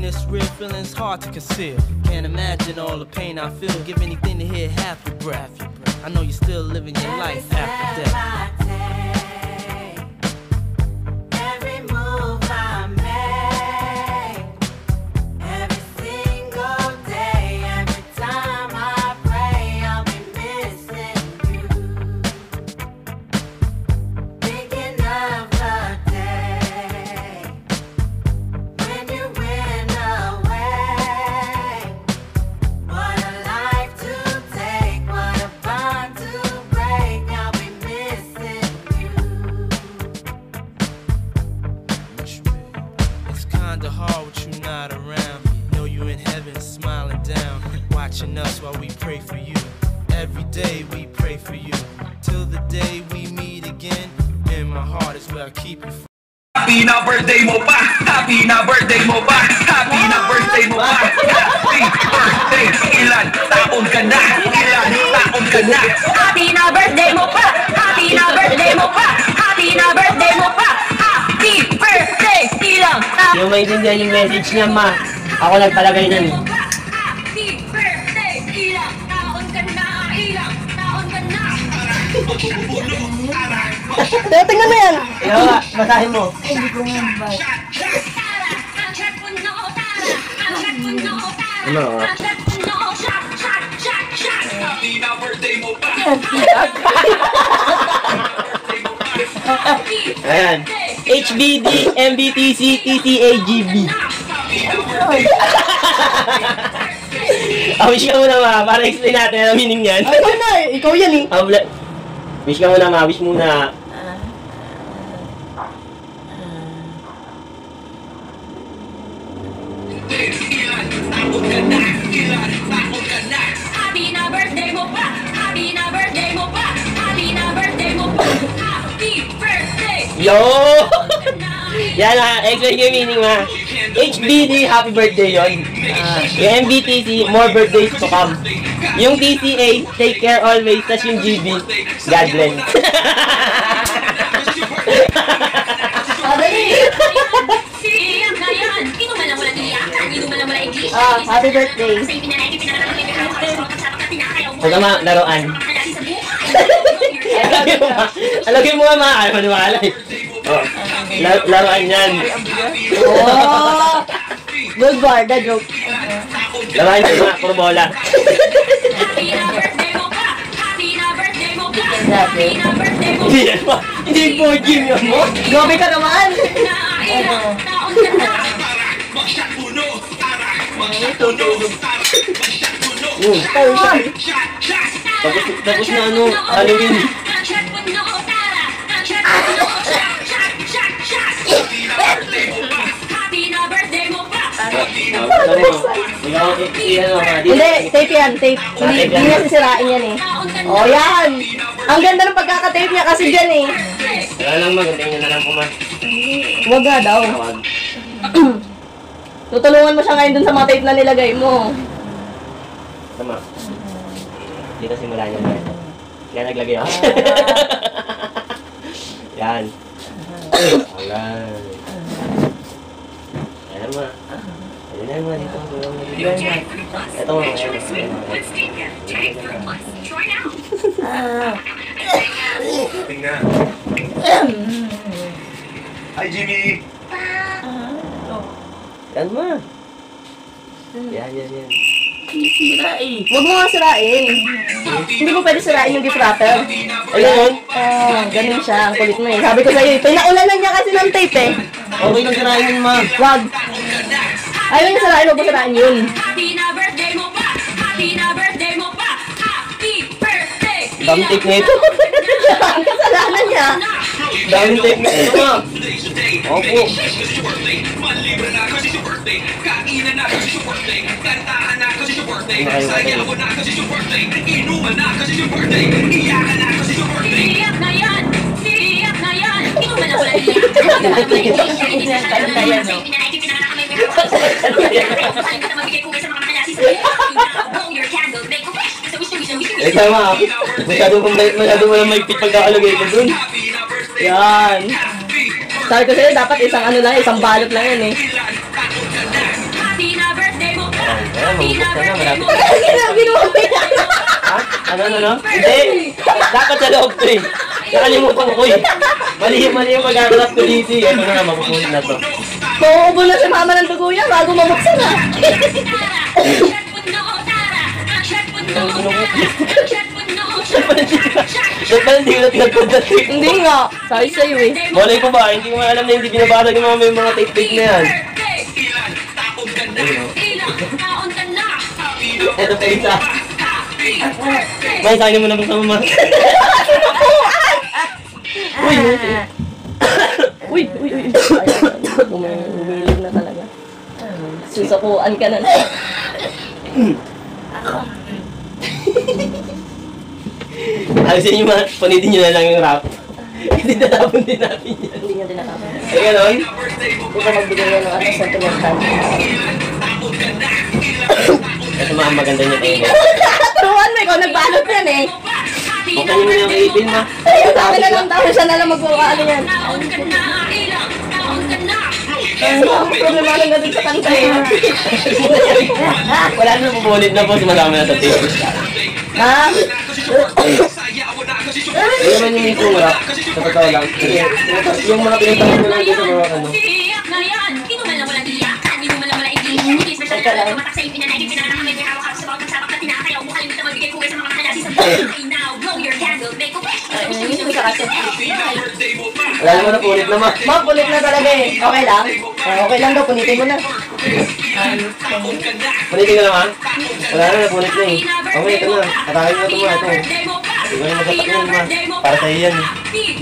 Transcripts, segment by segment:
this real feeling's hard to conceal. Can't imagine all the pain I feel. Give anything to hear half your breath. I know you're still living your life after death. Hard with you not around. Know you in heaven smiling down, watching us while we pray for you. Every day we pray for you, till the day we meet again. In my heart is where I keep you. Happy na birthday mo pa! Happy na birthday mo pa! Happy na birthday mo pa! Happy birthday! Ilan taon ka na? Ilan taon ka na? Happy na birthday mo pa! Happy na birthday mo pa! Happy na birthday mo pa! Happy birthday! Ilang taon? Yung maintindihan yung message niya, ma. Ako nagpalagay nun. Happy birthday! Ilang taon ka na? Ilang taon ka na? Tingnan mo yan! Ikaw nga, basahin mo. Hindi ko nga ba? Ano? Happy na birthday mo pa! Ayan. HBD, MBTC, TCAGB. Wish ka muna, ma. Para explain natin ang meaning niyan. Ay, na eh. Ikaw yan eh. Wish ka muna, ma. Wish muna. Ilan taon ka na? Ilan taon ka na? Happy na birthday mo pa! Happy na birthday mo pa! Happy na birthday mo pa! Happy birthday! Yo! Yan ha, explain yung meaning, ma. HBD, happy birthday yun. Yung MBTC, more birthdays to come. Yung TCA, take care always. Tas yung GB, God bless. Iyak na yan! Ino man lang walang iyakan! Ino man lang walang English! Happy birthday. Kasi pinanay Huwag ka ma, laruan. Alagay mo nga, ma. Ayaw maniwala eh. Oh, laruan yan. Oh! Good bar, the joke. Laruan yan, ma. Puro bola. Happy na birthday mo pa! Happy na birthday mo pa! Happy na birthday mo pa! Hindi yan, ma. Hindi yung board game yun mo. Gobe ka naman! Ilang taon ka na! Magshot puno! Tara! Magshot puno! Tara! Magshot puno! Tapos na ano, Halloween. Happy na birthday mo pa! Hindi, tape yan, tape. Hindi niya sisirain yan eh. Oh, yan! Ang ganda ng pagkakatape niya kasi dyan eh. Wala lang, ma. Gantayin na lang po, ma. Huwag nga daw. Tawag. Tutulungan mo siya ngayon dun sa mga tape na nilagay mo. Tama. Dito simula niya na. Kaya naglagay ako. Yan. Alright. Ayan, ma. Ayan, ma. Dito. Ito, ma. Tingnan. Hi, Jimmy! Yan, ma. Yan. Huwag mo nga sirain. Hindi mo pwede sirain yung gift wrapper. Ayun. Oh, ganun siya. Ang kulit mo eh. Sabi ko sa'yo, pinaulanan niya kasi ng tape eh. Okay lang sirain yun, ma. Wag. Ayaw niya sirain, huwag mo sirain yun. Happy na birthday mo pa! Happy na birthday mo pa! Happy birthday! Dami tape na ito. Ang kasalanan niya. Dami tape na ito, ma. Opo. Malibra na kasi it's your birthday. Kainan na kasi it's your birthday. Kantahan na kasi it's your birthday. Sayaw na kasi it's your birthday. Inuman na kasi it's your birthday. Iyakan na kasi it's your birthday. Iyak na yan! Iyak na yan! Ino man lang walang Ikaw, ma. Masyado mo lang maigpit pagkakalagay ko dun. Yan. Sabi ko sa'yo, dapat isang ano lang, isang balot lang yan eh. Happy Mahubos ka na. Malapit. Ginawa mo yan. Ha? Ano? Hindi. Dapat sa loob to eh. Nakalimutan ko eh. Mali yung pagkakalas ko dito eh. Ito na, mapupulit na to. Mauubo na si mama ng dugo yan bago mabuksan ha. Ba't pala hindi ko na tinagpunta tape? Hindi nga. Sabi sa'yo eh. Malay ko ba? Hindi ko nga alam na hindi binabasa ni mama yung mga tape-tape na yan. Ito pa isa. May sayang mo na sa mama. Uy. Umilig na talaga. Susapuan ka na. Alisin nyo mga, punitin nyo na lang yung rap. Hindi natapon din natin yan. Hindi niya tinatapos. Eh, ganon? Ikaw magbigay yan ng ating sentimental. Ito mga maganda niya tayo. Turuan mo, ikaw nagbalot yan eh. Buksan nyo na yung kaipin mo. Ayun, sabi na lang tao, siya na lang magbukaano yan. Problema lang na dun sa kanta eh. Wala na pupulit na po, sumasama na sa tape. Ha? Hindi naman yung mismo rap. Sa totoo lang. Kasi yung mga pinagtanong ko lang ito sa mga ano. Wala naman na pulit naman. Ma, pulit na talaga eh. Okay lang? Okay lang daw, punitin mo na. Punitin ka naman? Wala na, napulit na eh. Okay, ito na. Katakin mo ito mo. Ito. Hindi ko na magatak yan ma. Para sa'yo yan.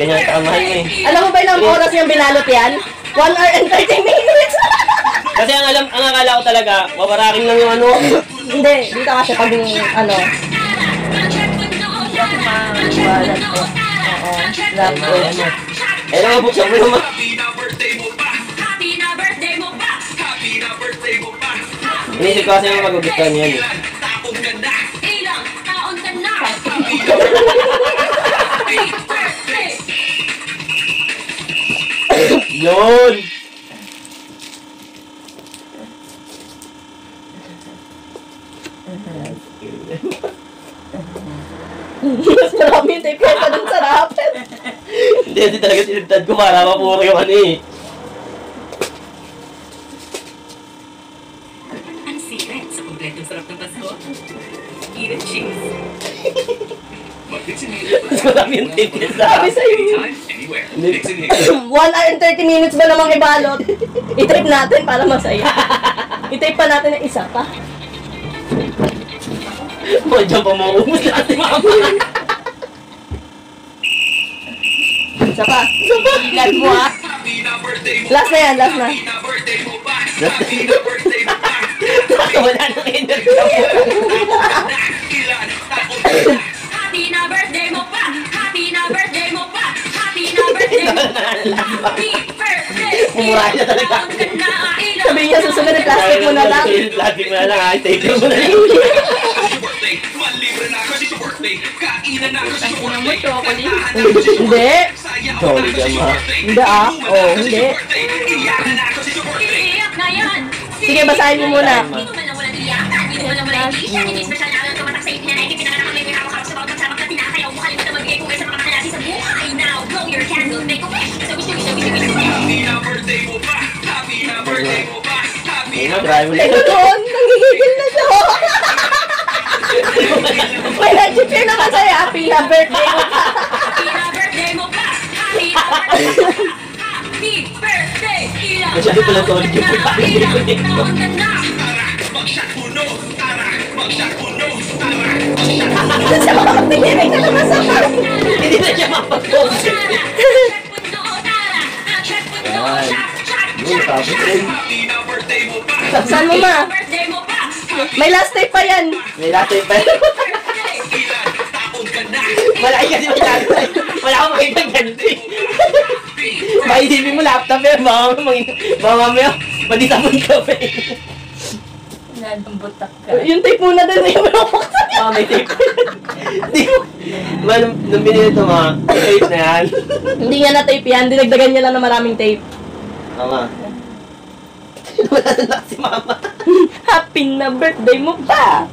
Ganyan ang kaamahan mo eh. Alam mo ba ilang oras yung binalot yan? 1 hour and 30 minutes! Kasi ang akala ko talaga, maparaking lang yung ano. Hindi, dito kasi pag yung ano. Balat ko. Oo, love ko. Eh, nakabuksan mo naman. Inisip ko kasi yung magugustuhan yan eh. Yun! Mas marami yung tape kaysa dun sa rapper. Hindi talaga sinunod ko para mapuro yung ano eh. Ang secret sa kompletong sarap ng Pasko? Eat and cheese. Mas marami yung tape yan sa Sabi sa'yo. 1 hour and 30 minutes ba namang ibalot? I-trip natin para masaya. I-tape pa natin ng isa pa. Diyan pa mauubos na si mama. Isa pa. Ilan mo ah. Last na yan, last na. Wala nang energy. Happy na birthday mo pa! Happy na birthday mo pa! Happy na birthday mo pa! Happy birthday! Mumura na talaga. Sabi niya, susunod ng plastic mo na lang. Plastic mo na lang, ay tape mo na lang. Hindi. Sorry ka ma. Hindi ah. Oh, hindi. Iiyak na yan! Sige, basahin mo muna. Hindi mo man lang walang iyakan, hindi mo man lang walang isya, hindi special na lang tumatak sa ipinanay, pinanganak kami, may hawak-hawak sa bawat pagsabak na tinakayaw mo, kalimutan magbigay kung sa mga kalasi sa buhay. Now, blow your candle, make a wish, so wish, wish, wish, wish, wish. Ay ma, try mo lang. Doon, nanggigigil na siya. May nag-cheer naman sa'yo. Happy na birthday mo pa. Happy na birthday mo pa! Happy na birthday mo pa! Happy birthday! Ilang Masyado pala solid yung pagkain ko eh. taon ka na! Siya makapagpininig na naman sa akin. Hindi na siya mapag-focus. Yan. Yun, tapos rin. Saan mo ma? Birthday mo pa! May last tape pa yan. May latte pa. Malaki kasi masyado. Wala akong makita ganito eh. Maisipin mo laptop eh. Baka mamaya, madisabon ka pa eh. Nalumbutak ka. Yung tape muna doon. Yung pinapaksan. May tape. Hindi ko. Nung binili ito mga, tape na yan. Hindi niya na tape yan. Dinagdagan niya lang ng maraming tape. Tama. Wala na si mama. Happy na birthday mo pa!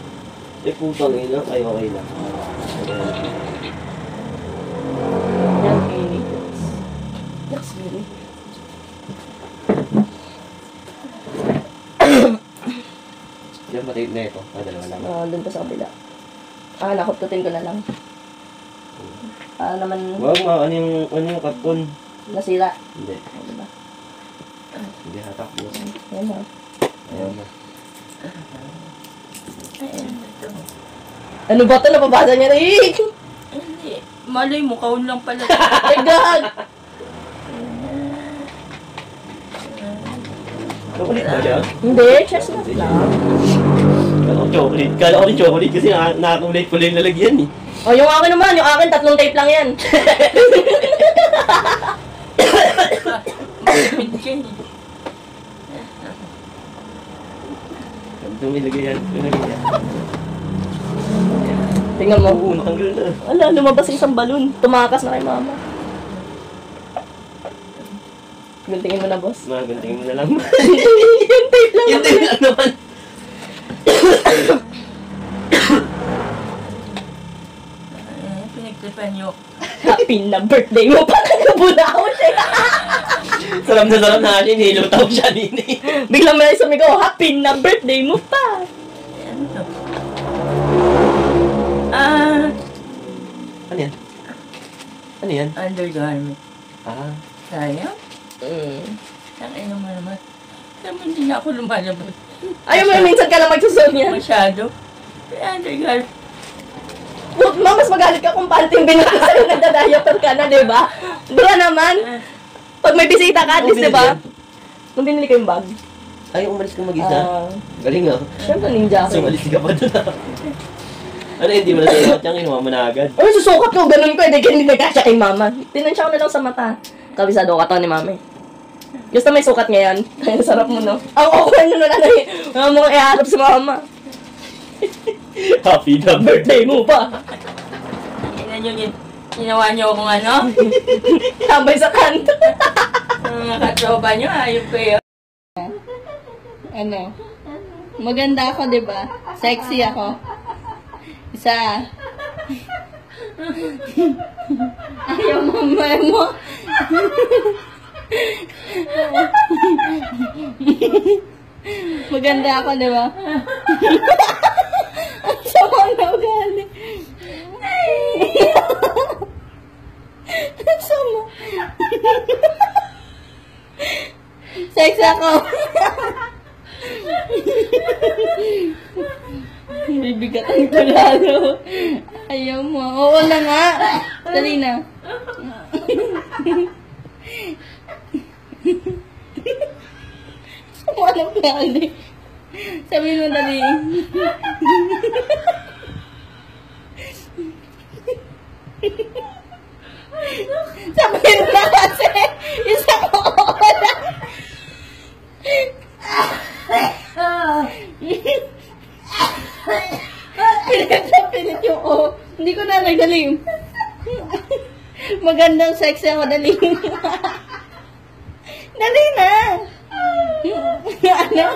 Eh, putang ina. Ay, okay lang. Yan, Kenny. Yes, Kenny. Yan ba tape na ito? Dalawa lang. Doon pa sa kabila. Nakaptutin ko na lang. Naman Wag ma, ano yung karton? nasira. Hindi. Diba? Hindi hatak mo. Yan ha. Ayan na. Ano ba ito? Napabasa niya na Hindi. Malay mo, kaun lang pala. Ay, God! Chocolate ba siya? Hindi, chestnut lang. Kala ko chocolate. Kala ko rin chocolate kasi nakakulate pala yung lalagyan eh. O, yung akin naman. Yung akin, 3 tape lang yan. Dumilagay yan. Tingnan mo. Oo, natanggal na. Ala, lumabas isang balon. Tumakas na kay mama. Guntingin mo na, boss. Maguntingin mo na lang. Yung tape lang. Yung tape lang naman. Pinagtipan nyo. Happy na birthday mo pa. Nagabulawon siya. Sarap na siya. Nilutaw siya din eh. Biglang may sumigaw, happy na birthday mo pa. Ano to? Ano yan? Ano yan? Undergarment. Ah. Sayang. Tangay naman naman. Alam mo, hindi na ako lumalabas. Ayaw mo yung minsan ka lang magsusuot niya. Masyado. Pero undergarment. Huwag mo, mas magalit ka kung panting binaka sa'yo nagda-diaper ka na, di ba? Di ba naman? Pag may bisita ka, at least, di ba? Nung binili ko yung bag. Ay, umalis ka mag-isa. Galing ah. Siyempre, ninja ako. Sumalis ka pa doon ah. Ano, hindi mo na sa'yo at yung kinuha mo na agad. Ay, susukat ko, ganun ko, hindi nagkasya kay mama. Tinansya ko na lang sa mata. Kabisado ka to ni mami. Gusto may sukat ngayon. Ang sarap mo, no? Ang okay na lang na wala mo kang iharap sa mama. Happy na birthday mo pa. Tingnan nyo, ginawa nyo akong ano? Tambay sa kanto. Mga katropa nyo, ayop kayo. Ano? Maganda ako, di ba? Sexy ako. Isa. Ayaw mamay mo. Maganda ako, di ba? Ang sama na ugali. Ang sama. Sexy ako. Bibigat ang tulalo. Ayaw mo. Oo na nga. Dali na. Walang gali. Sabihin mo dali. Sabihin mo na kasi. Isang oras. Pilit yung o. Hindi ko na nagdalim. Magandang sexy ako, dali. Dali na. Ano?